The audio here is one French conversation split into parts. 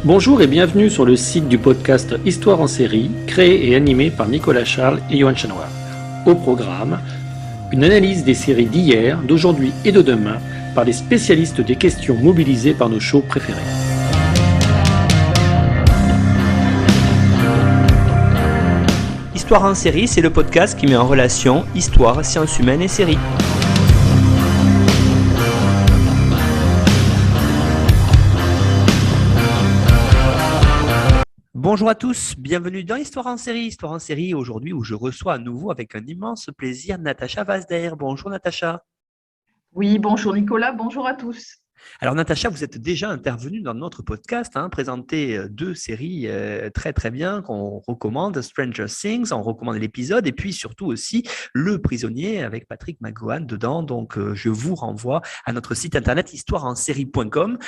Bonjour et bienvenue sur le site du podcast Histoire en série, créé et animé par Nicolas Charles et Johan Chanoir. Au programme, une analyse des séries d'hier, d'aujourd'hui et de demain par les spécialistes des questions mobilisées par nos shows préférés. Histoire en série, c'est le podcast qui met en relation histoire, sciences humaines et séries. Bonjour à tous, bienvenue dans Histoire en série. Histoire en série aujourd'hui où je reçois à nouveau avec un immense plaisir Natacha Vazder. Bonjour Natacha. Oui, bonjour Nicolas, bonjour à tous. Alors Natacha, vous êtes déjà intervenue dans notre podcast, présenté deux séries très très bien qu'on recommande, Stranger Things, on recommande l'épisode et puis surtout aussi Le Prisonnier avec Patrick McGowan dedans. Donc je vous renvoie à notre site internet histoireensérie.com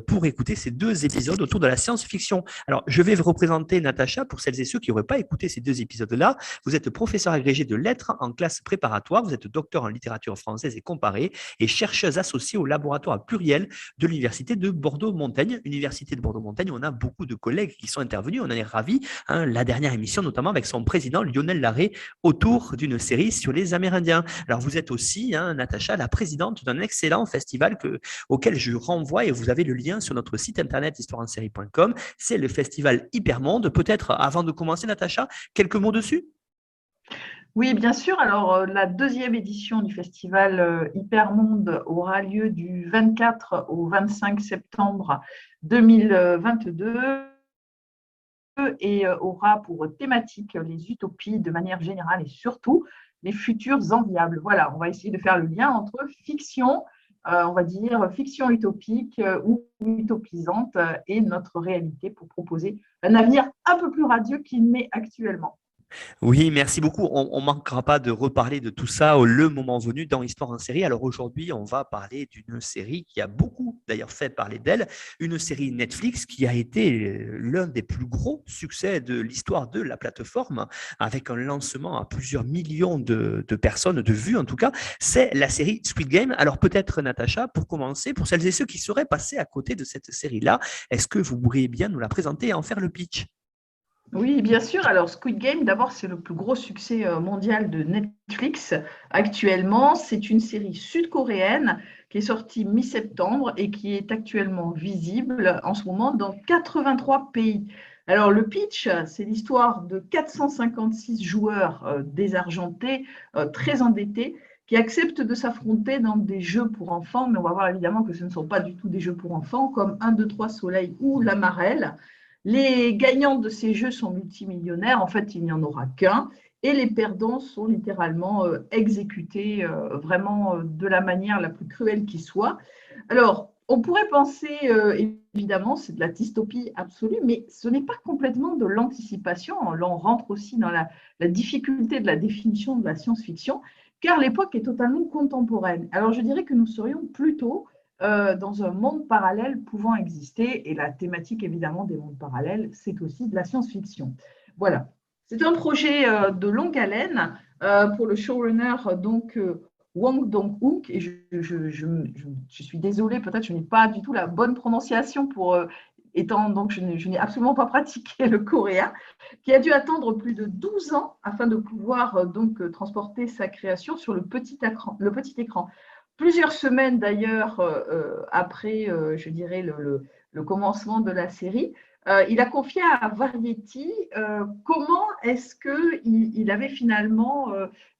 pour écouter ces deux épisodes autour de la science-fiction. Alors je vais vous représenter Natacha pour celles et ceux qui n'auraient pas écouté ces deux épisodes-là. Vous êtes professeur agrégé de lettres en classe préparatoire, vous êtes docteur en littérature française et comparée et chercheuse associée au laboratoire Pluriel de l'Université de Bordeaux-Montaigne. Université de Bordeaux-Montaigne, on a beaucoup de collègues qui sont intervenus, on en est ravis. La dernière émission, notamment avec son président Lionel Larrey, autour d'une série sur les Amérindiens. Alors, vous êtes aussi, Natacha, la présidente d'un excellent festival auquel je renvoie et vous avez le lien sur notre site internet histoireensérie.com. C'est le festival Hypermonde. Peut-être, avant de commencer, Natacha, quelques mots dessus ? Oui, bien sûr. Alors, la deuxième édition du festival Hypermonde aura lieu du 24 au 25 septembre 2022 et aura pour thématique les utopies de manière générale et surtout les futurs enviables. Voilà, on va essayer de faire le lien entre fiction, on va dire fiction utopique ou utopisante et notre réalité pour proposer un avenir un peu plus radieux qu'il n'est actuellement. Oui, merci beaucoup. On ne manquera pas de reparler de tout ça le moment venu dans Histoire en série. Alors aujourd'hui, on va parler d'une série qui a beaucoup d'ailleurs fait parler d'elle, une série Netflix qui a été l'un des plus gros succès de l'histoire de la plateforme, avec un lancement à plusieurs millions de personnes, de vues en tout cas. C'est la série Squid Game. Alors peut-être Natacha, pour commencer, pour celles et ceux qui seraient passés à côté de cette série-là, est-ce que vous pourriez bien nous la présenter et en faire le pitch ? Oui, bien sûr. Alors, Squid Game, d'abord, c'est le plus gros succès mondial de Netflix actuellement. C'est une série sud-coréenne qui est sortie mi-septembre et qui est actuellement visible en ce moment dans 83 pays. Alors, le pitch, c'est l'histoire de 456 joueurs désargentés, très endettés, qui acceptent de s'affronter dans des jeux pour enfants. Mais on va voir évidemment que ce ne sont pas du tout des jeux pour enfants, comme 1, 2, 3 Soleil ou La Marelle. Les gagnants de ces jeux sont multimillionnaires. En fait, il n'y en aura qu'un. Et les perdants sont littéralement exécutés vraiment de la manière la plus cruelle qui soit. Alors, on pourrait penser, évidemment, c'est de la dystopie absolue, mais ce n'est pas complètement de l'anticipation. Là, on rentre aussi dans la difficulté de la définition de la science-fiction, car l'époque est totalement contemporaine. Alors, je dirais que nous serions plutôt dans un monde parallèle pouvant exister. Et la thématique, évidemment, des mondes parallèles, c'est aussi de la science-fiction. Voilà. C'est un projet de longue haleine pour le showrunner, donc, Wang Dong-wook. Et je suis désolée, peut-être je n'ai pas du tout la bonne prononciation étant donc je n'ai absolument pas pratiqué le coréen, qui a dû attendre plus de 12 ans afin de pouvoir donc transporter sa création sur le petit écran. Plusieurs semaines d'ailleurs après, je dirais, le commencement de la série, il a confié à Variety comment est-ce qu'il avait finalement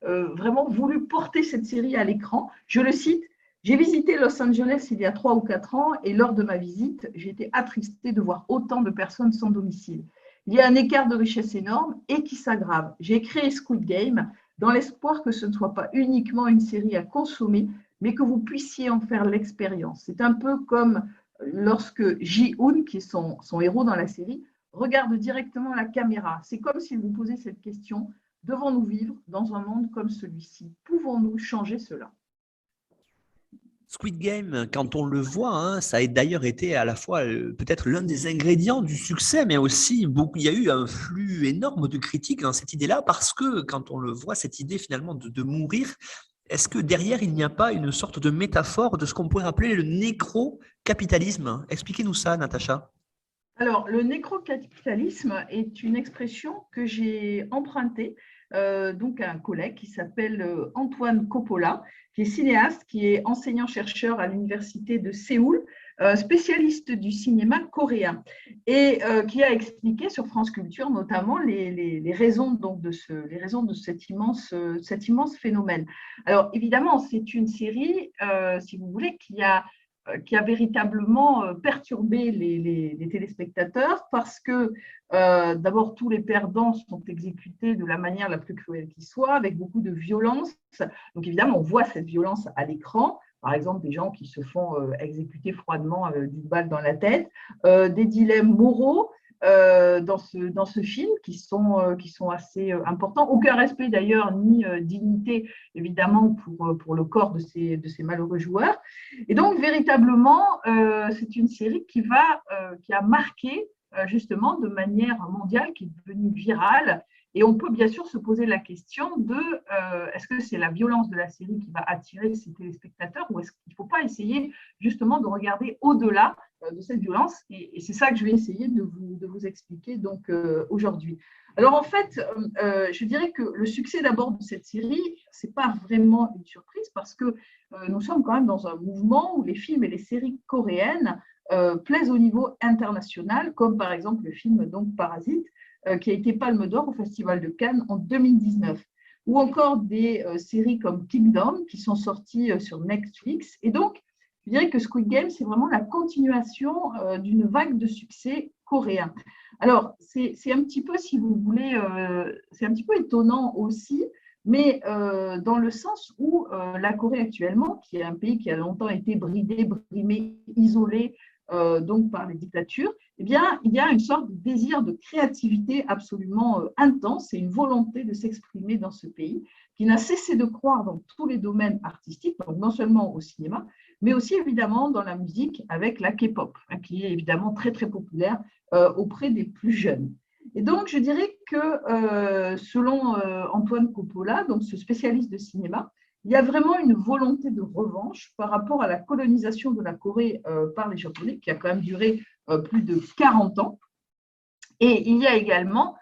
vraiment voulu porter cette série à l'écran. Je le cite, « J'ai visité Los Angeles il y a 3 ou 4 ans et lors de ma visite, j'ai été attristée de voir autant de personnes sans domicile. Il y a un écart de richesse énorme et qui s'aggrave. J'ai créé Squid Game dans l'espoir que ce ne soit pas uniquement une série à consommer, mais que vous puissiez en faire l'expérience. » C'est un peu comme lorsque Ji-hoon, qui est son héros dans la série, regarde directement la caméra. C'est comme s'il vous posait cette question, devons-nous vivre dans un monde comme celui-ci? Pouvons-nous changer cela? Squid Game, quand on le voit, ça a d'ailleurs été à la fois peut-être l'un des ingrédients du succès, mais aussi il y a eu un flux énorme de critiques dans cette idée-là, parce que quand on le voit, cette idée finalement de mourir, est-ce que derrière, il n'y a pas une sorte de métaphore de ce qu'on pourrait appeler le nécro-capitalisme ? Expliquez-nous ça, Natacha. Alors, le nécrocapitalisme est une expression que j'ai empruntée donc à un collègue qui s'appelle Antoine Coppola, qui est cinéaste, qui est enseignant-chercheur à l'université de Séoul, spécialiste du cinéma coréen, et qui a expliqué sur France Culture notamment les raisons donc les raisons de cet immense phénomène. Alors, évidemment, c'est une série, si vous voulez, qui a véritablement perturbé les téléspectateurs parce que d'abord tous les perdants sont exécutés de la manière la plus cruelle qui soit, avec beaucoup de violence. Donc évidemment, on voit cette violence à l'écran. Par exemple, des gens qui se font exécuter froidement d'une balle dans la tête, des dilemmes moraux dans ce film qui sont assez importants. Aucun respect d'ailleurs, ni dignité, évidemment, pour le corps de ces malheureux joueurs. Et donc, véritablement, c'est une série qui a marqué justement de manière mondiale, qui est devenue virale. Et on peut bien sûr se poser la question de est-ce que c'est la violence de la série qui va attirer ces téléspectateurs ou est-ce qu'il ne faut pas essayer justement de regarder au-delà de cette violence, et c'est ça que je vais essayer de vous expliquer donc aujourd'hui. Alors en fait, je dirais que le succès d'abord de cette série, c'est pas vraiment une surprise parce que nous sommes quand même dans un mouvement où les films et les séries coréennes plaisent au niveau international, comme par exemple le film donc Parasite, qui a été Palme d'Or au Festival de Cannes en 2019, ou encore des séries comme Kingdom qui sont sorties sur Netflix. Et donc, je dirais que Squid Game, c'est vraiment la continuation d'une vague de succès coréen. Alors, c'est un petit peu, si vous voulez, c'est un petit peu étonnant aussi, mais dans le sens où la Corée actuellement, qui est un pays qui a longtemps été bridé, brimé, isolé, donc par les dictatures, eh bien, il y a une sorte de désir de créativité absolument intense et une volonté de s'exprimer dans ce pays qui n'a cessé de croire dans tous les domaines artistiques, donc non seulement au cinéma, mais aussi évidemment dans la musique avec la K-pop, hein, qui est évidemment très très populaire auprès des plus jeunes. Et donc, je dirais que selon Antoine Coppola, donc ce spécialiste de cinéma, il y a vraiment une volonté de revanche par rapport à la colonisation de la Corée par les Japonais, qui a quand même duré plus de 40 ans. Et il y a également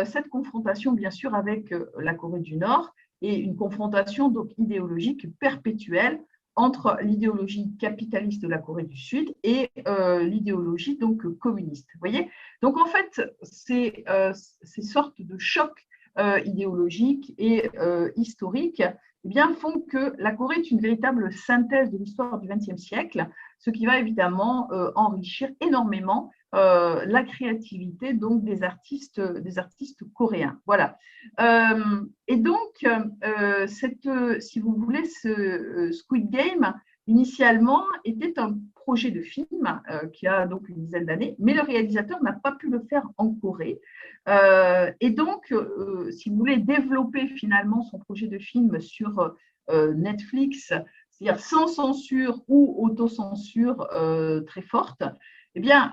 cette confrontation, bien sûr, avec la Corée du Nord et une confrontation donc idéologique perpétuelle entre l'idéologie capitaliste de la Corée du Sud et l'idéologie donc communiste. Vous voyez ? Donc en fait, ces sortes de chocs idéologiques et historiques eh bien, font que la Corée est une véritable synthèse de l'histoire du XXe siècle, ce qui va évidemment enrichir énormément la créativité donc des artistes coréens. Voilà. Et donc, si vous voulez, ce Squid Game, initialement, était un projet de film qui a donc une dizaine d'années, mais le réalisateur n'a pas pu le faire en Corée. Et donc, si vous voulez développer finalement son projet de film sur Netflix, c'est-à-dire sans censure ou autocensure très forte, eh bien,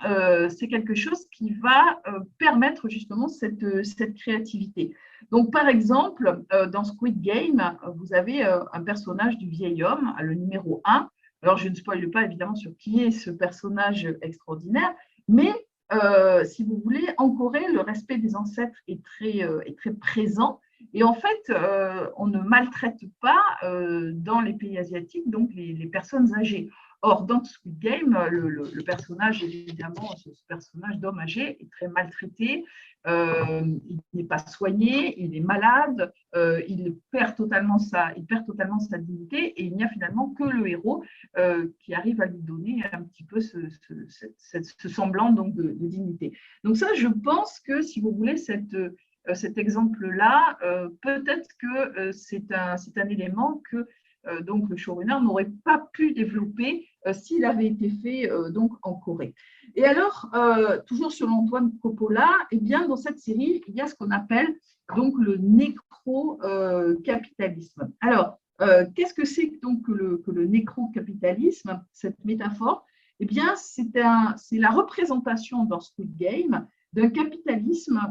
c'est quelque chose qui va permettre justement cette créativité. Donc, par exemple, dans Squid Game, vous avez un personnage du vieil homme, le numéro 1. Alors, je ne spoile pas évidemment sur qui est ce personnage extraordinaire, mais si vous voulez, en Corée, le respect des ancêtres est très présent. Et en fait, on ne maltraite pas dans les pays asiatiques donc les personnes âgées. Or, dans Squid Game, le personnage, évidemment, ce personnage d'homme âgé est très maltraité, il n'est pas soigné, il est malade, il perd totalement sa dignité et il n'y a finalement que le héros qui arrive à lui donner un petit peu ce semblant donc, de dignité. Donc ça, je pense que, si vous voulez, cet exemple-là, peut-être que c'est un élément que donc le showrunner n'aurait pas pu développer s'il avait été fait donc en Corée. Et alors, toujours selon Antoine Coppola, eh bien, dans cette série, il y a ce qu'on appelle donc le nécro-capitalisme. Alors, qu'est-ce que c'est donc que le nécro-capitalisme, cette métaphore? Eh bien, c'est la représentation dans Squid Game d'un capitalisme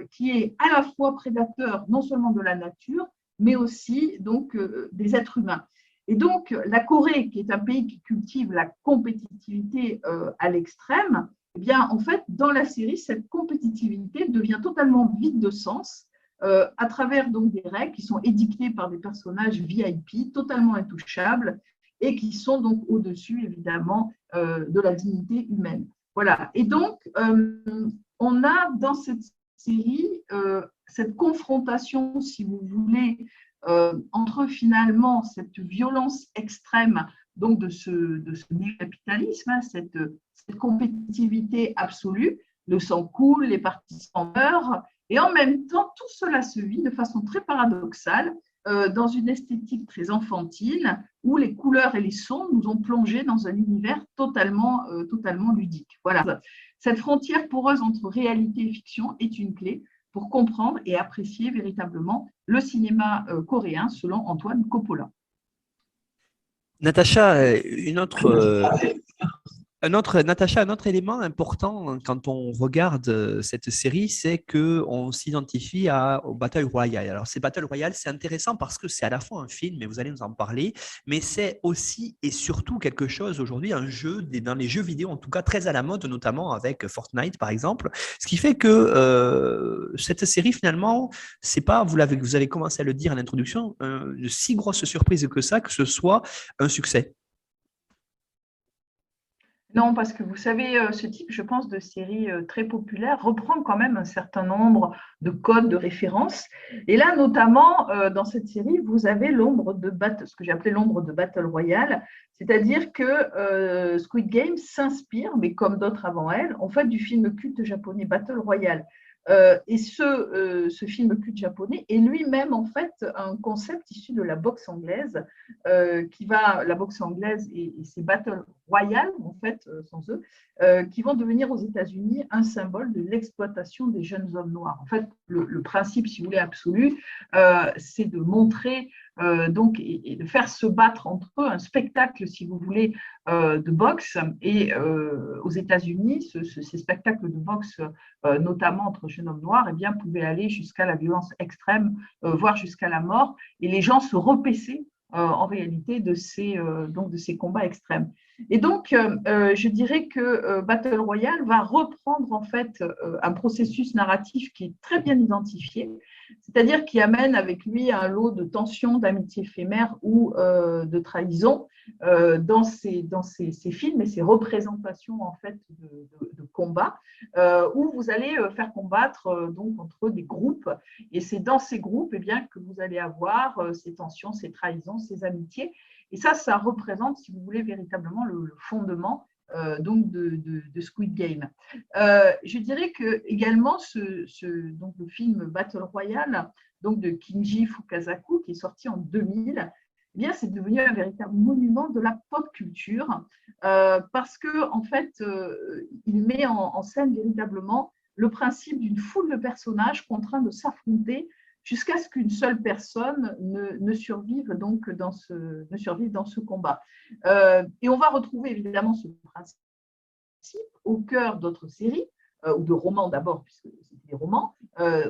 qui est à la fois prédateur non seulement de la nature, mais aussi donc des êtres humains. Et donc, la Corée, qui est un pays qui cultive la compétitivité à l'extrême, Eh bien, en fait, dans la série, cette compétitivité devient totalement vide de sens à travers donc des règles qui sont édictées par des personnages VIP totalement intouchables et qui sont donc au-dessus, évidemment, de la dignité humaine. Voilà. Et donc, on a dans cette série cette confrontation, si vous voulez, entre finalement cette violence extrême donc de ce capitalisme, hein, cette compétitivité absolue, le sang coule, les participants meurent, et en même temps, tout cela se vit de façon très paradoxale dans une esthétique très enfantine où les couleurs et les sons nous ont plongés dans un univers totalement ludique. Voilà. Cette frontière poreuse entre réalité et fiction est une clé pour comprendre et apprécier véritablement le cinéma coréen selon Antoine Coppola. Natacha, Natacha, un autre élément important quand on regarde cette série, c'est qu'on s'identifie au Battle Royale. Alors, ces Battle Royale, c'est intéressant parce que c'est à la fois un film, et vous allez nous en parler, mais c'est aussi et surtout quelque chose aujourd'hui, un jeu, dans les jeux vidéo en tout cas, très à la mode, notamment avec Fortnite par exemple. Ce qui fait que cette série, finalement, c'est pas, vous avez commencé à le dire à l'introduction, une si grosse surprise que ça, que ce soit un succès. Non, parce que vous savez, ce type, je pense, de série très populaire reprend quand même un certain nombre de codes de référence. Et là, notamment, dans cette série, vous avez ce que j'ai appelé l'ombre de Battle Royale, c'est-à-dire que Squid Game s'inspire, mais comme d'autres avant elle, en fait, du film culte japonais Battle Royale. Et ce film culte japonais est lui-même en fait un concept issu de la boxe anglaise, la boxe anglaise et ses battle royales en fait sans eux, qui vont devenir aux États-Unis un symbole de l'exploitation des jeunes hommes noirs. En fait, le principe, si vous voulez, absolu, c'est de montrer donc et de faire se battre entre eux un spectacle, si vous voulez, de boxe. Et aux États-Unis, ces spectacles de boxe, notamment entre jeunes hommes noirs, eh bien, pouvaient aller jusqu'à la violence extrême, voire jusqu'à la mort. Et les gens se repaissaient en réalité de ces combats extrêmes. Et donc, je dirais que Battle Royale va reprendre en fait un processus narratif qui est très bien identifié, c'est-à-dire qui amène avec lui un lot de tensions, d'amitié éphémère ou de trahison dans ces films et ces représentations en fait de combats où vous allez faire combattre donc entre des groupes, et c'est dans ces groupes eh bien, que vous allez avoir ces tensions, ces trahisons, ces amitiés. Et ça représente, si vous voulez, véritablement le fondement donc de Squid Game. Je dirais que également donc le film Battle Royale donc de Kinji Fukasaku qui est sorti en 2000, eh bien c'est devenu un véritable monument de la pop culture parce que en fait il met en scène véritablement le principe d'une foule de personnages contraints de s'affronter jusqu'à ce qu'une seule personne ne survive donc dans ce combat. Et on va retrouver évidemment ce principe au cœur d'autres séries, ou de romans d'abord, puisque c'était des romans,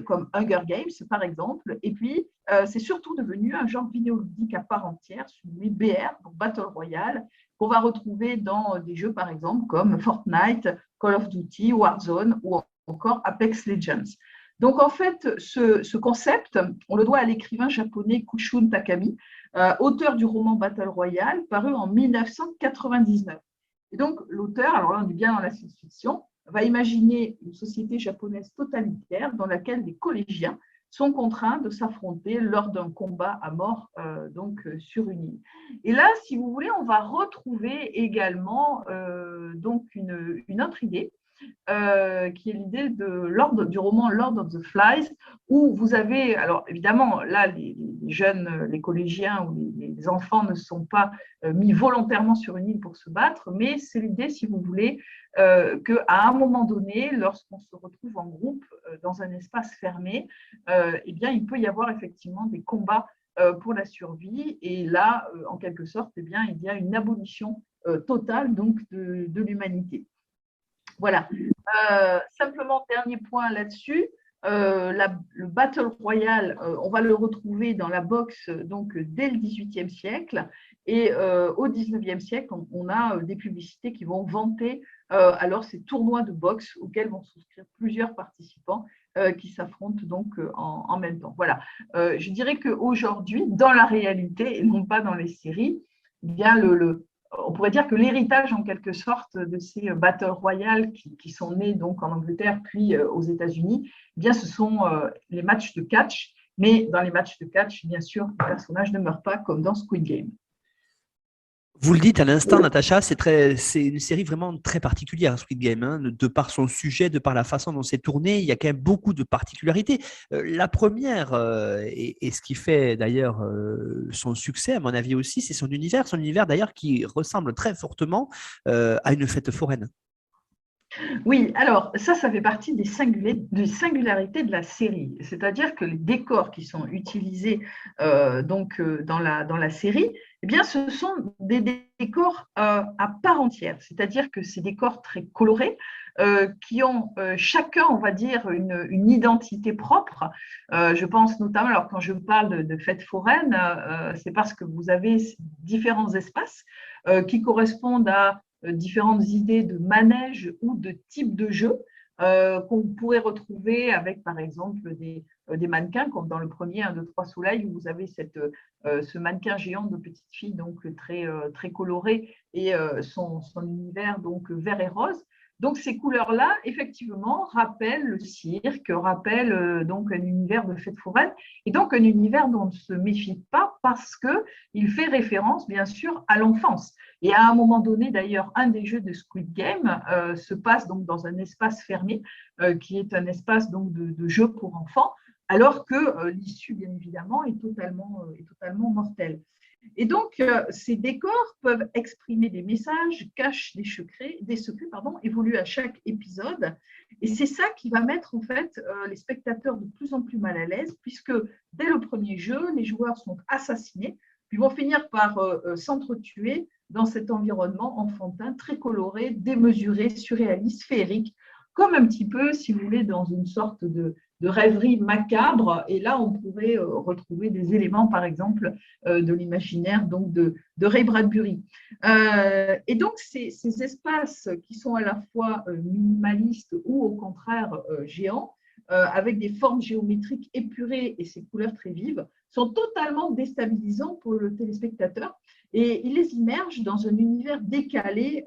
comme Hunger Games par exemple. Et puis, c'est surtout devenu un genre vidéoludique à part entière, celui BR, donc Battle Royale, qu'on va retrouver dans des jeux par exemple comme Fortnite, Call of Duty, Warzone ou encore Apex Legends. Donc, en fait, ce concept, on le doit à l'écrivain japonais Kushun Takami, auteur du roman Battle Royale, paru en 1999. Et donc, l'auteur, alors là, on est bien dans la science-fiction, va imaginer une société japonaise totalitaire dans laquelle les collégiens sont contraints de s'affronter lors d'un combat à mort sur une île. Et là, si vous voulez, on va retrouver également donc une autre idée, qui est l'idée du roman Lord of the Flies, où vous avez, alors évidemment, là, les jeunes, les collégiens ou les enfants ne sont pas mis volontairement sur une île pour se battre, mais c'est l'idée, si vous voulez, qu'à un moment donné, lorsqu'on se retrouve en groupe dans un espace fermé, eh bien, il peut y avoir effectivement des combats pour la survie, et là, en quelque sorte, eh bien, il y a une abolition totale donc, de l'humanité. Voilà. Simplement, dernier point là-dessus. le Battle Royale, on va le retrouver dans la boxe donc, dès le XVIIIe siècle. Et au XIXe siècle, on a des publicités qui vont vanter alors ces tournois de boxe auxquels vont souscrire plusieurs participants qui s'affrontent donc en même temps. Voilà. Je dirais qu'aujourd'hui, dans la réalité, et non pas dans les séries, eh bien on pourrait dire que l'héritage en quelque sorte de ces Battle Royale qui sont nés donc en Angleterre puis aux États-Unis, eh bien ce sont les matchs de catch. Mais dans les matchs de catch, bien sûr, les personnages ne meurent pas comme dans Squid Game. Vous le dites à l'instant, Natacha, c'est une série vraiment très particulière, Squid Game, hein, de par son sujet, de par la façon dont c'est tourné, il y a quand même beaucoup de particularités. La première, et ce qui fait d'ailleurs son succès, à mon avis aussi, c'est son univers d'ailleurs qui ressemble très fortement à une fête foraine. Oui, alors ça fait partie des singularités de la série. C'est-à-dire que les décors qui sont utilisés dans la série, eh bien, ce sont des décors à part entière. C'est-à-dire que ces décors très colorés qui ont chacun, on va dire, une identité propre. Je pense notamment, alors quand je parle de fête foraine, c'est parce que vous avez différents espaces qui correspondent à différentes idées de manège ou de type de jeu qu'on pourrait retrouver avec, par exemple, des mannequins, comme dans le premier 1, 2, 3 Soleil, où vous avez ce mannequin géant de petite fille, donc très coloré, et son univers donc vert et rose. Donc, ces couleurs-là, effectivement, rappellent le cirque, rappellent donc un univers de fête foraine, et donc un univers dont on ne se méfie pas parce qu'il fait référence, bien sûr, à l'enfance. Et à un moment donné, d'ailleurs, un des jeux de Squid Game se passe donc dans un espace fermé, qui est un espace donc de jeu pour enfants, alors que l'issue, bien évidemment, est totalement mortelle. Et donc, ces décors peuvent exprimer des messages, cachent des secrets, évoluent à chaque épisode. Et c'est ça qui va mettre en fait les spectateurs de plus en plus mal à l'aise, puisque dès le premier jeu, les joueurs sont assassinés, puis vont finir par s'entretuer dans cet environnement enfantin, très coloré, démesuré, surréaliste, féerique, comme un petit peu, si vous voulez, dans une sorte de rêverie macabre. Et là, on pourrait retrouver des éléments, par exemple, de l'imaginaire donc de Ray Bradbury. Et donc, ces espaces qui sont à la fois minimalistes ou au contraire géants, avec des formes géométriques épurées et ces couleurs très vives, sont totalement déstabilisants pour le téléspectateur. Et il les immerge dans un univers décalé,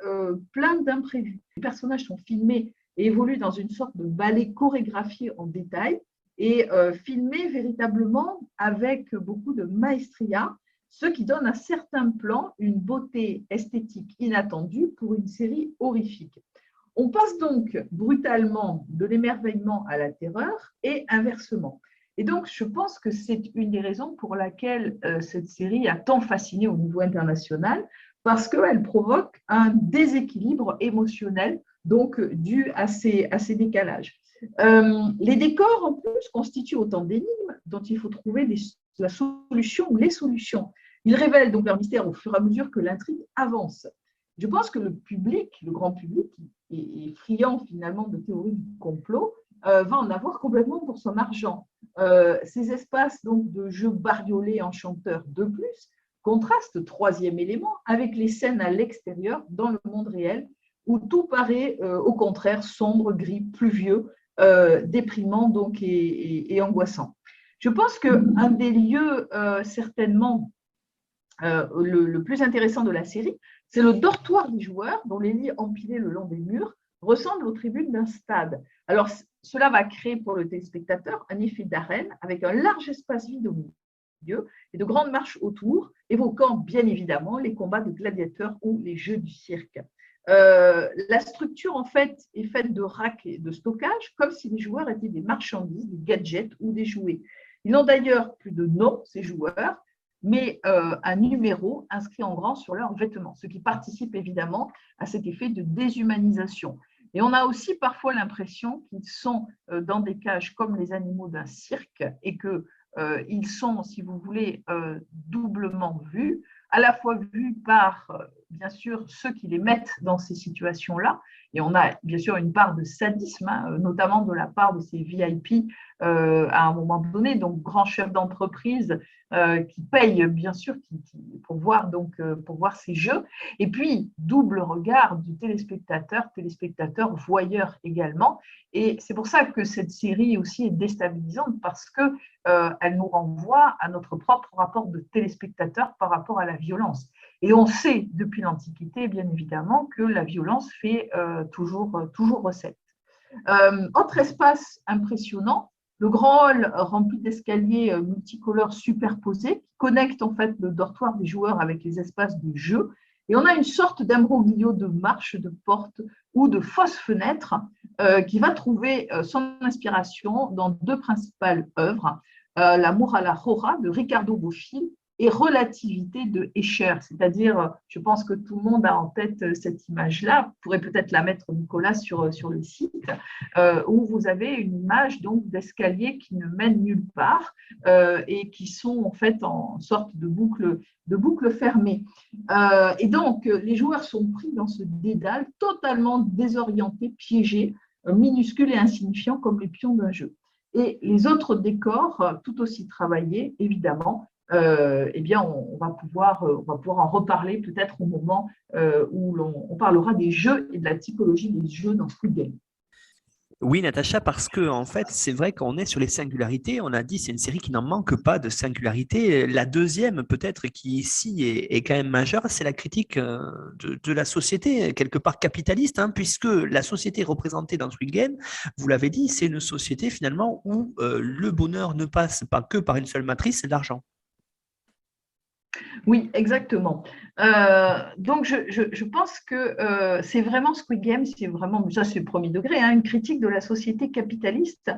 plein d'imprévus. Les personnages sont filmés et évoluent dans une sorte de ballet chorégraphié en détail et filmé véritablement avec beaucoup de maestria, ce qui donne à certains plans une beauté esthétique inattendue pour une série horrifique. On passe donc brutalement de l'émerveillement à la terreur et inversement. Et donc, je pense que c'est une des raisons pour laquelle cette série a tant fasciné au niveau international, parce qu'elle provoque un déséquilibre émotionnel donc dû à ces décalages. Les décors, en plus, constituent autant d'énigmes dont il faut trouver la solution ou les solutions. Ils révèlent donc leur mystère au fur et à mesure que l'intrigue avance. Je pense que le public, le grand public, est friand finalement de théories du complot, va en avoir complètement pour son argent. Ces espaces donc, de jeux bariolés enchanteurs de plus contrastent, troisième élément, avec les scènes à l'extérieur, dans le monde réel, où tout paraît au contraire sombre, gris, pluvieux, déprimant donc, et angoissant. Je pense qu'un des lieux certainement le plus intéressant de la série, c'est le dortoir des joueurs, dont les lits empilés le long des murs ressemblent aux tribunes d'un stade. Alors, cela va créer pour le téléspectateur un effet d'arène avec un large espace vide au milieu et de grandes marches autour, évoquant bien évidemment les combats de gladiateurs ou les jeux du cirque. La structure, en fait, est faite de racks et de stockage, comme si les joueurs étaient des marchandises, des gadgets ou des jouets. Ils n'ont d'ailleurs plus de nom, ces joueurs, mais un numéro inscrit en grand sur leurs vêtements, ce qui participe évidemment à cet effet de déshumanisation. Et on a aussi parfois l'impression qu'ils sont dans des cages comme les animaux d'un cirque et qu'ils sont, si vous voulez, doublement vus, à la fois vus par, bien sûr, ceux qui les mettent dans ces situations-là Et on a bien sûr une part de sadisme, notamment de la part de ces VIP à un moment donné, donc grands chefs d'entreprise qui payent bien sûr pour voir ces jeux. Et puis, double regard du téléspectateur voyeur également. Et c'est pour ça que cette série aussi est déstabilisante parce qu'elle nous renvoie à notre propre rapport de téléspectateur par rapport à la violence. Et on sait depuis l'Antiquité, bien évidemment, que la violence fait toujours recette. Autre espace impressionnant, le grand hall rempli d'escaliers multicolores superposés qui connectent en fait le dortoir des joueurs avec les espaces de jeu. Et on a une sorte d'imbroglio de marches, de portes ou de fausses fenêtres qui va trouver son inspiration dans deux principales œuvres, L'amour à la Jora de Ricardo Bofill et Relativité de Escher. C'est-à-dire, je pense que tout le monde a en tête cette image-là. Vous pourrez peut-être la mettre, Nicolas, sur le site, où vous avez une image donc d'escaliers qui ne mènent nulle part et qui sont en fait en sorte de boucle fermée. Et donc, les joueurs sont pris dans ce dédale totalement désorientés, piégés, minuscules et insignifiants comme les pions d'un jeu. Et les autres décors, tout aussi travaillés, évidemment, eh bien, on va pouvoir en reparler peut-être au moment où on parlera des jeux et de la typologie des jeux dans Squid Game. Oui, Natacha, parce que en fait, c'est vrai qu'on est sur les singularités. On a dit c'est une série qui n'en manque pas de singularités. La deuxième, peut-être, qui ici est quand même majeure, c'est la critique de la société, quelque part capitaliste, hein, puisque la société représentée dans Squid Game, vous l'avez dit, c'est une société finalement où le bonheur ne passe pas que par une seule matrice, c'est l'argent. Oui, exactement. Donc, je pense que c'est vraiment Squid Game, c'est vraiment, ça c'est le premier degré, hein, une critique de la société capitaliste,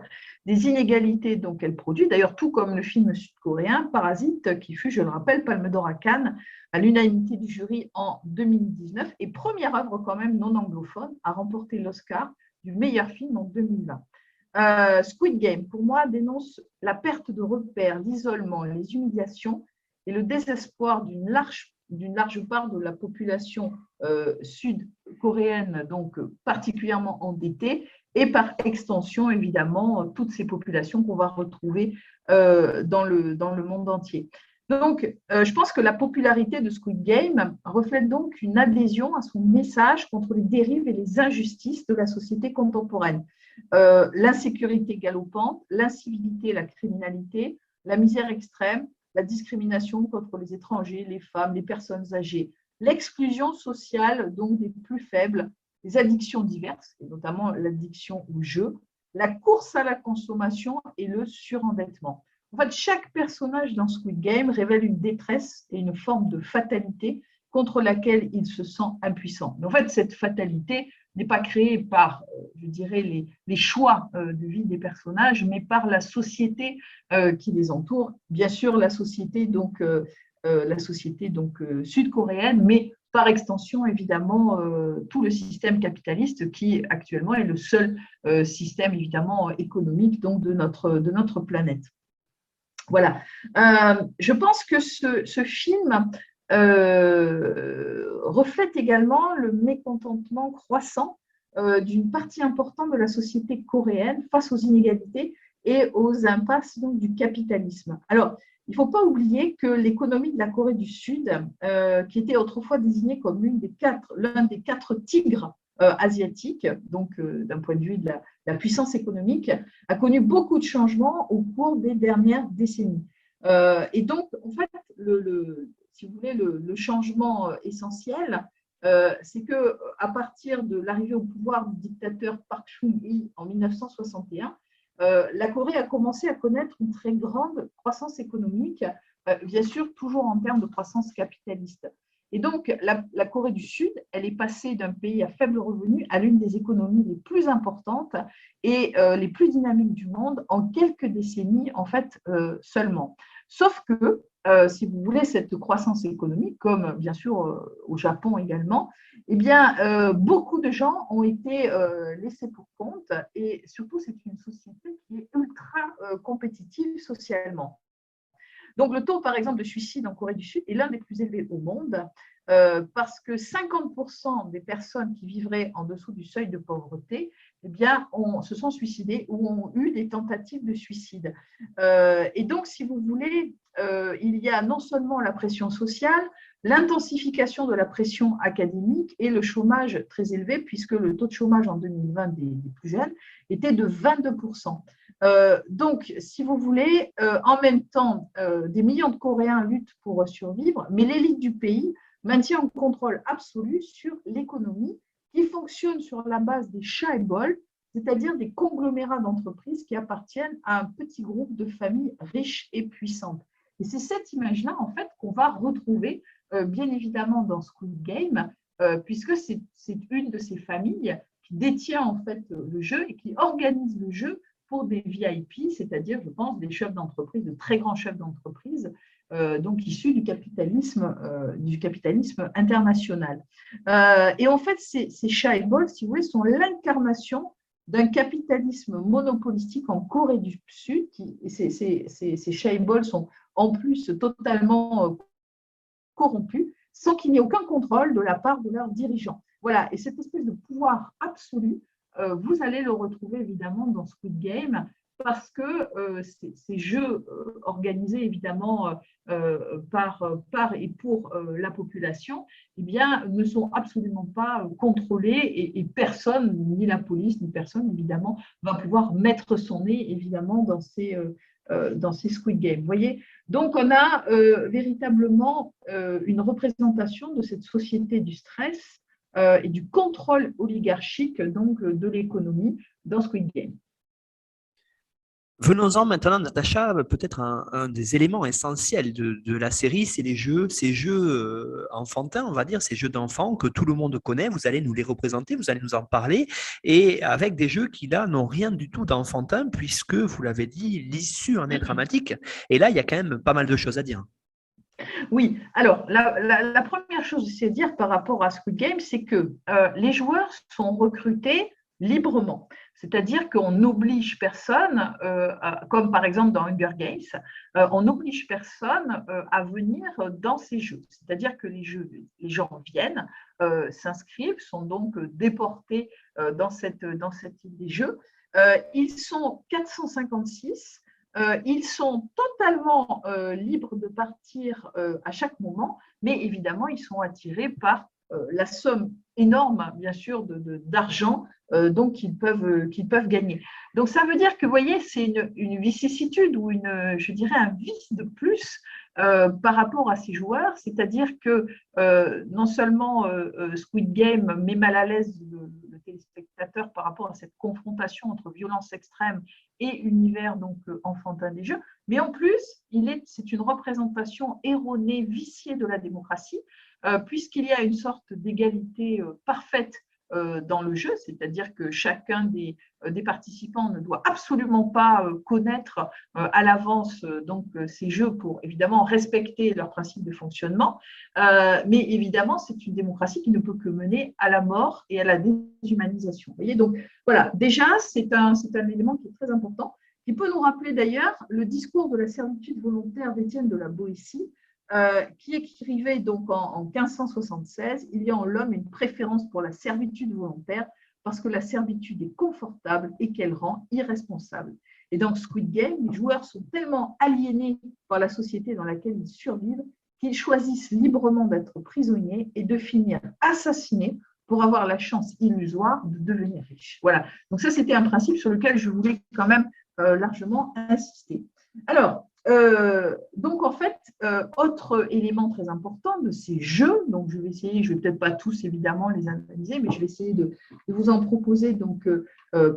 des inégalités donc elle produit, d'ailleurs tout comme le film sud-coréen Parasite, qui fut, je le rappelle, Palme d'Or à Cannes, à l'unanimité du jury en 2019, et première œuvre quand même non anglophone à remporter l'Oscar du meilleur film en 2020. Squid Game, pour moi, dénonce la perte de repères, l'isolement, les humiliations et le désespoir d'une large part de la population sud-coréenne, donc particulièrement endettée, et par extension, évidemment, toutes ces populations qu'on va retrouver dans le monde entier. Donc, je pense que la popularité de Squid Game reflète donc une adhésion à son message contre les dérives et les injustices de la société contemporaine. L'insécurité galopante, l'incivilité, la criminalité, la misère extrême, la discrimination contre les étrangers, les femmes, les personnes âgées, l'exclusion sociale donc des plus faibles, les addictions diverses, et notamment l'addiction au jeu, la course à la consommation et le surendettement. En fait, chaque personnage dans Squid Game révèle une détresse et une forme de fatalité contre laquelle il se sent impuissant. Mais en fait, cette fatalité n'est pas créée par, je dirais, les choix de vie des personnages, mais par la société qui les entoure. Bien sûr, la société sud-coréenne, mais par extension, évidemment, tout le système capitaliste qui actuellement est le seul système, évidemment, économique donc, de notre planète. Voilà. Je pense que ce film reflète également le mécontentement croissant d'une partie importante de la société coréenne face aux inégalités et aux impasses donc, du capitalisme. Alors, il ne faut pas oublier que l'économie de la Corée du Sud, qui était autrefois désignée comme l'un des quatre tigres asiatiques, donc d'un point de vue de la puissance économique, a connu beaucoup de changements au cours des dernières décennies. Et donc, en fait, si vous voulez, le changement essentiel, c'est qu'à partir de l'arrivée au pouvoir du dictateur Park Chung-hee en 1961, la Corée a commencé à connaître une très grande croissance économique, bien sûr toujours en termes de croissance capitaliste. Et donc, la Corée du Sud, elle est passée d'un pays à faible revenu à l'une des économies les plus importantes et les plus dynamiques du monde en quelques décennies, en fait, seulement. Sauf que, si vous voulez, cette croissance économique, comme bien sûr au Japon également, eh bien, beaucoup de gens ont été laissés pour compte et surtout, c'est une société qui est ultra compétitive socialement. Donc, le taux, par exemple, de suicide en Corée du Sud est l'un des plus élevés au monde. parce que 50% des personnes qui vivraient en dessous du seuil de pauvreté, eh bien, se sont suicidées ou ont eu des tentatives de suicide. Et donc, si vous voulez, il y a non seulement la pression sociale, l'intensification de la pression académique et le chômage très élevé, puisque le taux de chômage en 2020 des plus jeunes était de 22%. Donc, si vous voulez, en même temps, des millions de Coréens luttent pour survivre, mais l'élite du pays maintient un contrôle absolu sur l'économie qui fonctionne sur la base des chaebols, c'est-à-dire des conglomérats d'entreprises qui appartiennent à un petit groupe de familles riches et puissantes. Et c'est cette image-là, en fait, qu'on va retrouver, bien évidemment, dans Squid Game, puisque c'est une de ces familles qui détient, en fait, le jeu et qui organise le jeu pour des VIP, c'est-à-dire, je pense, des chefs d'entreprise, de très grands chefs d'entreprise, donc issus du capitalisme international. Et en fait, ces chaebols, si vous voulez, sont l'incarnation d'un capitalisme monopolistique en Corée du Sud. Ces chaebols sont en plus totalement corrompus, sans qu'il n'y ait aucun contrôle de la part de leurs dirigeants. Voilà, et cette espèce de pouvoir absolu, vous allez le retrouver évidemment dans Squid Game, parce que ces jeux organisés évidemment par et pour la population, eh bien, ne sont absolument pas contrôlés et personne, ni la police, ni personne évidemment, va pouvoir mettre son nez évidemment dans ces Squid Games. Vous voyez, donc on a véritablement une représentation de cette société du stress et du contrôle oligarchique donc de l'économie dans Squid Game. Venons-en maintenant, Natacha, peut-être un des éléments essentiels de la série, c'est ces jeux enfantins, on va dire, ces jeux d'enfants que tout le monde connaît. Vous allez nous les représenter, vous allez nous en parler, et avec des jeux qui, là, n'ont rien du tout d'enfantin, puisque, vous l'avez dit, l'issue en est dramatique. Et là, il y a quand même pas mal de choses à dire. Oui, alors la première chose à dire par rapport à Squid Game, c'est que les joueurs sont recrutés librement. C'est-à-dire qu'on n'oblige personne, comme par exemple dans Hunger Games, on n'oblige personne à venir dans ces jeux. C'est-à-dire que les gens viennent, s'inscrivent, sont donc déportés dans cette île des jeux. Ils sont 456. Ils sont totalement libres de partir à chaque moment, mais évidemment, ils sont attirés par la somme énorme, bien sûr, d'argent donc qu'ils peuvent gagner. Donc, ça veut dire que, vous voyez, c'est une vicissitude ou je dirais un vice de plus par rapport à ces joueurs, c'est-à-dire que non seulement Squid Game met mal à l'aise le téléspectateur par rapport à cette confrontation entre violence extrême et univers donc enfantin des jeux, mais en plus, c'est une représentation erronée, viciée de la démocratie, puisqu'il y a une sorte d'égalité parfaite dans le jeu, c'est-à-dire que chacun des participants ne doit absolument pas connaître à l'avance donc ces jeux pour évidemment respecter leurs principes de fonctionnement, mais évidemment c'est une démocratie qui ne peut que mener à la mort et à la déshumanisation. Vous voyez, donc voilà, déjà c'est un élément qui est très important, qui peut nous rappeler d'ailleurs le discours de la servitude volontaire d'Étienne de la Boétie, qui écrivait donc en 1576, il y a en l'homme une préférence pour la servitude volontaire parce que la servitude est confortable et qu'elle rend irresponsable. Et dans Squid Game, les joueurs sont tellement aliénés par la société dans laquelle ils survivent qu'ils choisissent librement d'être prisonniers et de finir assassinés pour avoir la chance illusoire de devenir riches. Voilà, donc ça c'était un principe sur lequel je voulais quand même largement insister. Alors, donc en fait, autre élément très important de ces jeux, donc je vais peut-être pas tous évidemment les analyser, mais je vais essayer de vous en proposer donc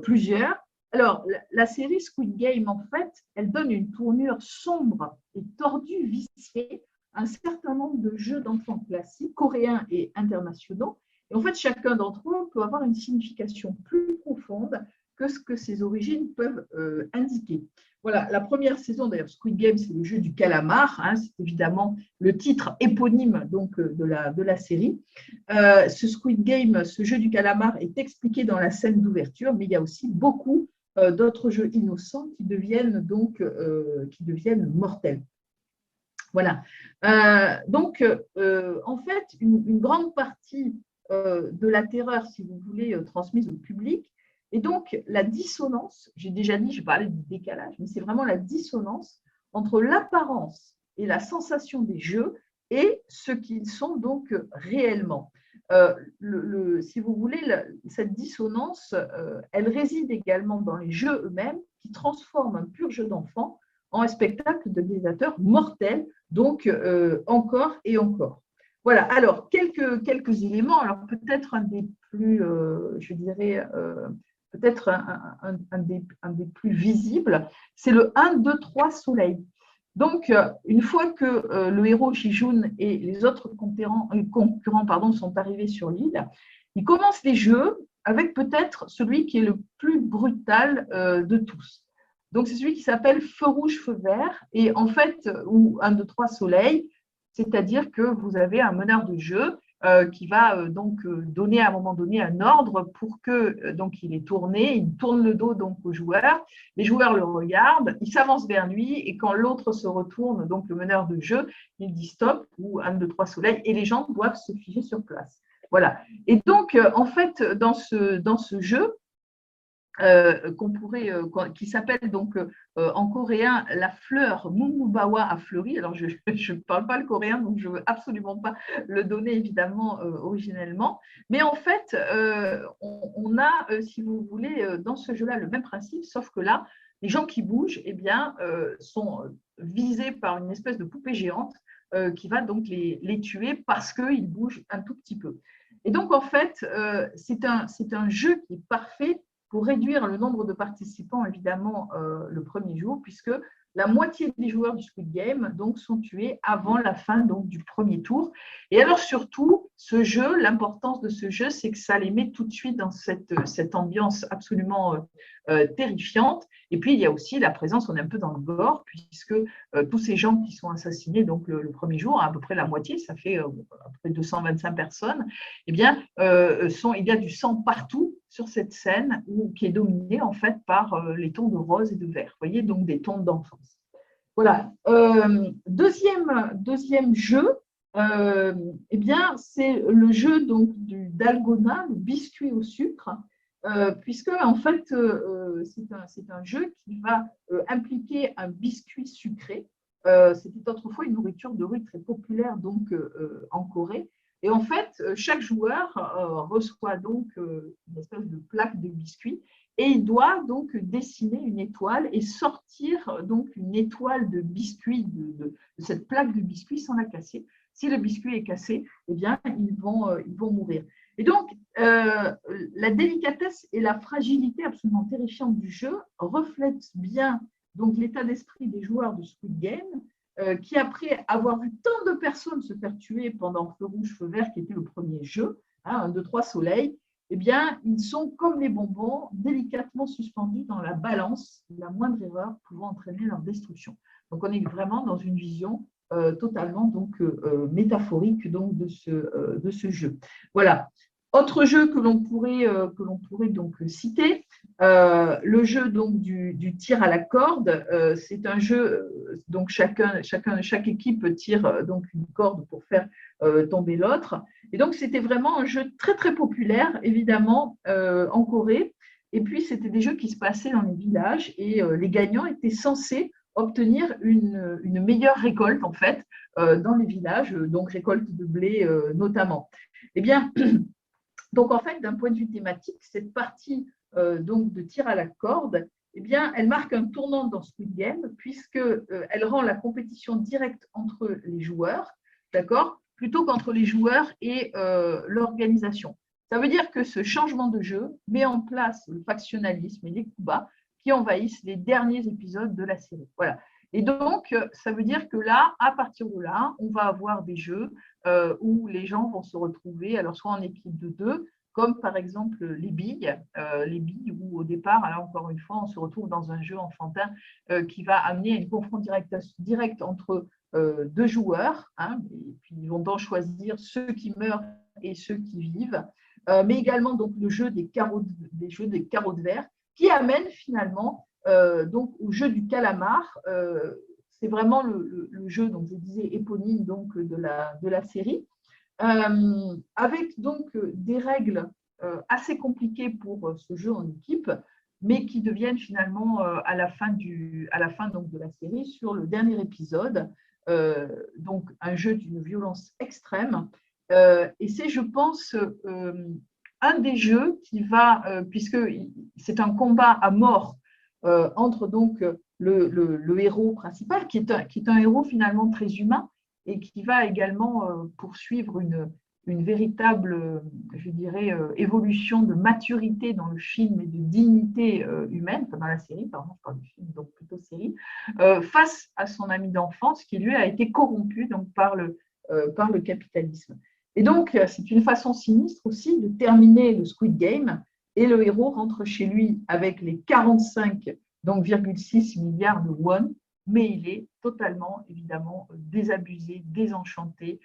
plusieurs. Alors, la série Squid Game, en fait, elle donne une tournure sombre et tordue, viciée, à un certain nombre de jeux d'enfants classiques, coréens et internationaux. Et en fait, chacun d'entre eux peut avoir une signification plus profonde que ce que ses origines peuvent indiquer. Voilà, la première saison, d'ailleurs, Squid Game, c'est le jeu du calamar, hein, c'est évidemment le titre éponyme donc, de la série. Ce Squid Game, ce jeu du calamar est expliqué dans la scène d'ouverture, mais il y a aussi beaucoup d'autres jeux innocents qui deviennent mortels. Voilà. Donc, en fait, une grande partie de la terreur, si vous voulez, transmise au public, et donc la dissonance, j'ai déjà dit, je parlais du décalage, mais c'est vraiment la dissonance entre l'apparence et la sensation des jeux et ce qu'ils sont donc réellement. Si vous voulez, cette dissonance, elle réside également dans les jeux eux-mêmes qui transforment un pur jeu d'enfant en un spectacle de gladiateurs mortel, donc encore et encore. Voilà, alors quelques éléments, alors peut-être un des plus, je dirais, peut-être un des plus visibles, c'est le 1, 2, 3 soleil. Donc, une fois que le héros Jijun et les autres concurrents sont arrivés sur l'île, ils commencent les jeux avec peut-être celui qui est le plus brutal de tous. Donc, c'est celui qui s'appelle feu rouge, feu vert, et en fait, ou 1, 2, 3 soleil, c'est-à-dire que vous avez un meneur de jeu qui va donc donner à un moment donné un ordre pour que donc il est tourné, il tourne le dos donc au joueur, les joueurs le regardent, ils s'avancent vers lui et quand l'autre se retourne, donc le meneur de jeu, il dit stop ou 1, 2, 3 soleil et les gens doivent se figer sur place. Voilà. Et donc en fait dans ce jeu, qui s'appelle donc en coréen la fleur Mumubawa a fleuri. Alors, je ne parle pas le coréen, donc je ne veux absolument pas le donner évidemment originellement. Mais en fait, on a, si vous voulez, dans ce jeu-là, le même principe, sauf que là, les gens qui bougent eh bien, sont visés par une espèce de poupée géante qui va donc les tuer parce qu'ils bougent un tout petit peu. Et donc, en fait, c'est un jeu qui est parfait pour réduire le nombre de participants, évidemment, le premier jour, puisque la moitié des joueurs du Squid Game donc, sont tués avant la fin donc, du premier tour. Et alors, surtout, ce jeu, l'importance de ce jeu, c'est que ça les met tout de suite dans cette ambiance absolument terrifiante. Et puis, il y a aussi la présence, on est un peu dans le gore, puisque tous ces gens qui sont assassinés donc, le premier jour, à peu près la moitié, ça fait à peu près 225 personnes, eh bien, il y a du sang partout sur cette scène qui est dominée en fait par les tons de rose et de vert. Vous voyez, donc des tons d'enfance. Voilà. Deuxième jeu, eh bien, c'est le jeu donc du dalgona, le biscuit au sucre, puisque en fait, c'est un jeu qui va impliquer un biscuit sucré. C'était autrefois une nourriture de rue très populaire donc en Corée. Et en fait, chaque joueur reçoit donc une espèce de plaque de biscuit et il doit donc dessiner une étoile et sortir donc une étoile de biscuit de cette plaque de biscuit sans la casser. Si le biscuit est cassé, eh bien, ils vont mourir. Et donc, la délicatesse et la fragilité absolument terrifiante du jeu reflètent bien donc l'état d'esprit des joueurs de Squid Game, qui, après avoir vu tant de personnes se faire tuer pendant Feu rouge, feu vert, qui était le premier jeu, 1, 2, 3 soleil, eh bien, ils sont comme les bonbons, délicatement suspendus dans la balance, la moindre erreur pouvant entraîner leur destruction. Donc, on est vraiment dans une vision totalement donc, métaphorique donc, de ce jeu. Voilà. Autre jeu que l'on pourrait donc citer, le jeu donc du tir à la corde. C'est un jeu donc chaque équipe tire donc une corde pour faire tomber l'autre. Et donc c'était vraiment un jeu très très populaire évidemment en Corée. Et puis c'était des jeux qui se passaient dans les villages et les gagnants étaient censés obtenir une meilleure récolte en fait dans les villages, donc récolte de blé notamment. Eh bien donc, en fait, d'un point de vue thématique, cette partie donc de tir à la corde, eh bien, elle marque un tournant dans Squid Game puisqu'elle rend la compétition directe entre les joueurs, d'accord, plutôt qu'entre les joueurs et l'organisation. Ça veut dire que ce changement de jeu met en place le factionnalisme et les coups bas qui envahissent les derniers épisodes de la série. Voilà. Et donc, ça veut dire que là, à partir de là, on va avoir des jeux où les gens vont se retrouver, alors soit en équipe de 2, comme par exemple les billes où au départ, alors encore une fois, on se retrouve dans un jeu enfantin qui va amener à une confrontation directe entre 2 joueurs, hein, et puis ils vont donc choisir ceux qui meurent et ceux qui vivent, mais également donc le jeu des carreaux de verre qui amène finalement donc au jeu du calamar, c'est vraiment le jeu, donc je disais éponyme donc, de la série, avec donc des règles assez compliquées pour ce jeu en équipe, mais qui deviennent finalement à la fin donc, de la série, sur le dernier épisode, donc un jeu d'une violence extrême. Et c'est, je pense, un des jeux qui va, puisque c'est un combat à mort entre donc le héros principal, qui est un héros finalement très humain et qui va également poursuivre une véritable, je dirais, évolution de maturité dans le film et de dignité humaine, enfin dans la série, pardon, je parle du film, donc plutôt série, face à son ami d'enfance qui, lui, a été corrompu donc, par le capitalisme. Et donc, c'est une façon sinistre aussi de terminer le Squid Game, et le héros rentre chez lui avec les 45,6 milliards de won, mais il est totalement, évidemment, désabusé, désenchanté,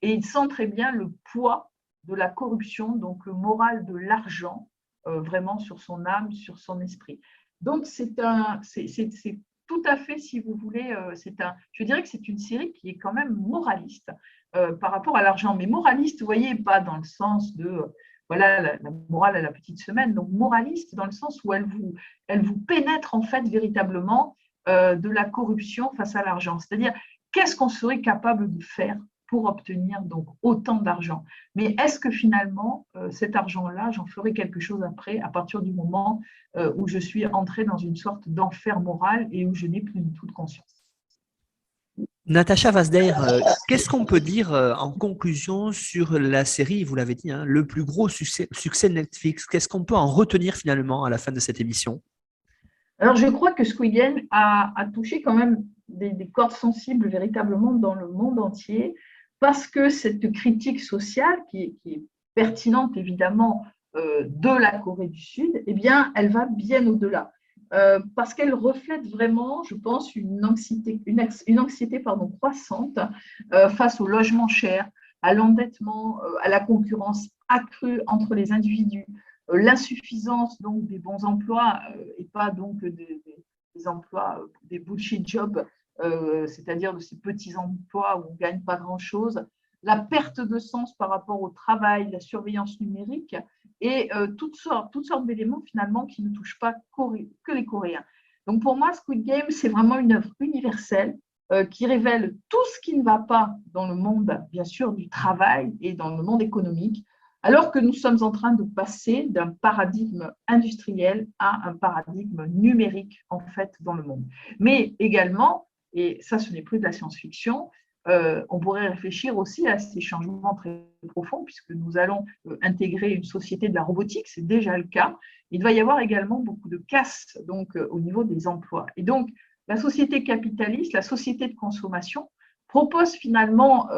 et il sent très bien le poids de la corruption, donc le moral de l'argent, vraiment sur son âme, sur son esprit. Donc, c'est tout à fait, si vous voulez, je dirais que c'est une série qui est quand même moraliste par rapport à l'argent, mais moraliste, vous voyez, pas dans le sens de voilà la morale à la petite semaine, donc moraliste dans le sens où elle vous pénètre en fait véritablement de la corruption face à l'argent. C'est-à-dire, qu'est-ce qu'on serait capable de faire pour obtenir donc autant d'argent? Mais est-ce que finalement, cet argent-là, j'en ferai quelque chose après, à partir du moment où je suis entrée dans une sorte d'enfer moral et où je n'ai plus du tout de conscience? Natacha Vazder, qu'est-ce qu'on peut dire en conclusion sur la série, vous l'avez dit, hein, le plus gros succès de Netflix? Qu'est-ce qu'on peut en retenir finalement à la fin de cette émission? Alors, je crois que Squid Game a touché quand même des cordes sensibles véritablement dans le monde entier, parce que cette critique sociale, qui est pertinente évidemment de la Corée du Sud, eh bien, elle va bien au-delà. Parce qu'elle reflète vraiment, je pense, une anxiété croissante face au logement cher, à l'endettement, à la concurrence accrue entre les individus, l'insuffisance donc des bons emplois et pas donc des emplois, des bullshit jobs, c'est-à-dire de ces petits emplois où on ne gagne pas grand-chose, la perte de sens par rapport au travail, la surveillance numérique et toutes sortes d'éléments finalement qui ne touchent pas que les Coréens. Donc pour moi, Squid Game, c'est vraiment une œuvre universelle qui révèle tout ce qui ne va pas dans le monde, bien sûr, du travail et dans le monde économique, alors que nous sommes en train de passer d'un paradigme industriel à un paradigme numérique, en fait, dans le monde. Mais également, et ça, ce n'est plus de la science-fiction, on pourrait réfléchir aussi à ces changements très profonds, puisque nous allons intégrer une société de la robotique, c'est déjà le cas. Il va y avoir également beaucoup de casse donc, au niveau des emplois. Et donc, la société capitaliste, la société de consommation, propose finalement,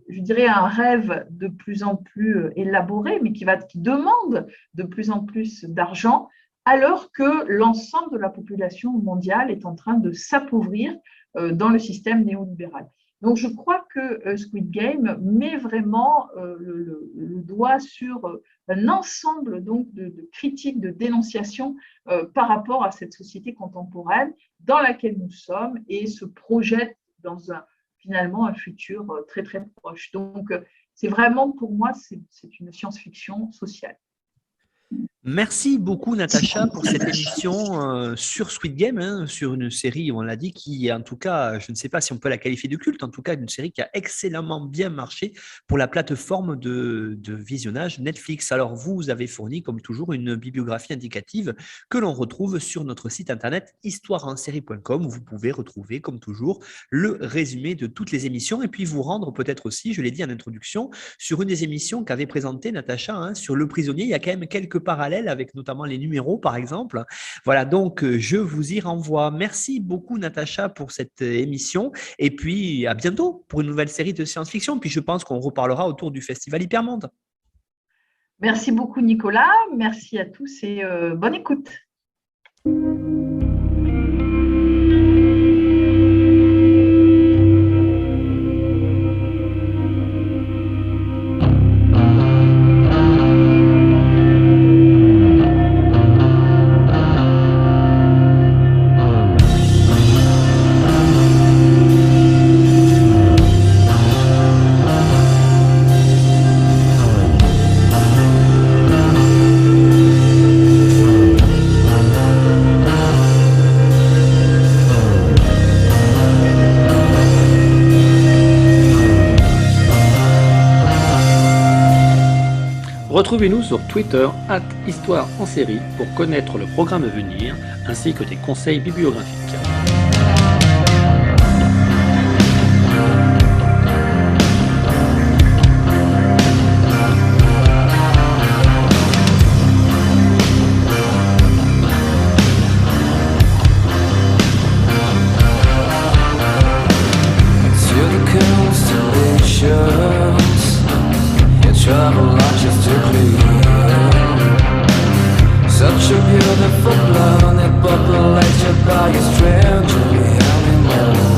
je dirais, un rêve de plus en plus élaboré, mais qui demande de plus en plus d'argent, alors que l'ensemble de la population mondiale est en train de s'appauvrir dans le système néolibéral. Donc, je crois que Squid Game met vraiment le doigt sur un ensemble donc, de critiques, de dénonciations par rapport à cette société contemporaine dans laquelle nous sommes et se projette dans finalement un futur très, très proche. Donc, c'est vraiment, pour moi, c'est une science-fiction sociale. Merci beaucoup Natacha pour cette émission sur Squid Game, hein, sur une série, on l'a dit, qui en tout cas, je ne sais pas si on peut la qualifier de culte, en tout cas une série qui a excellemment bien marché pour la plateforme de visionnage Netflix. Alors vous avez fourni comme toujours une bibliographie indicative que l'on retrouve sur notre site internet histoireensérie.com, où vous pouvez retrouver comme toujours le résumé de toutes les émissions et puis vous rendre peut-être aussi, je l'ai dit en introduction, sur une des émissions qu'avait présentée Natacha, hein, sur Le Prisonnier. Il y a quand même quelques parallèles avec notamment les numéros, par exemple. Voilà, donc je vous y renvoie. Merci beaucoup, Natacha, pour cette émission. Et puis, à bientôt pour une nouvelle série de science-fiction. Puis, je pense qu'on reparlera autour du Festival Hypermonde. Merci beaucoup, Nicolas. Merci à tous et bonne écoute. Retrouvez-nous sur Twitter @Histoire en série pour connaître le programme à venir ainsi que des conseils bibliographiques. Travel logistically. Such a beautiful planet populated by a stranger animal.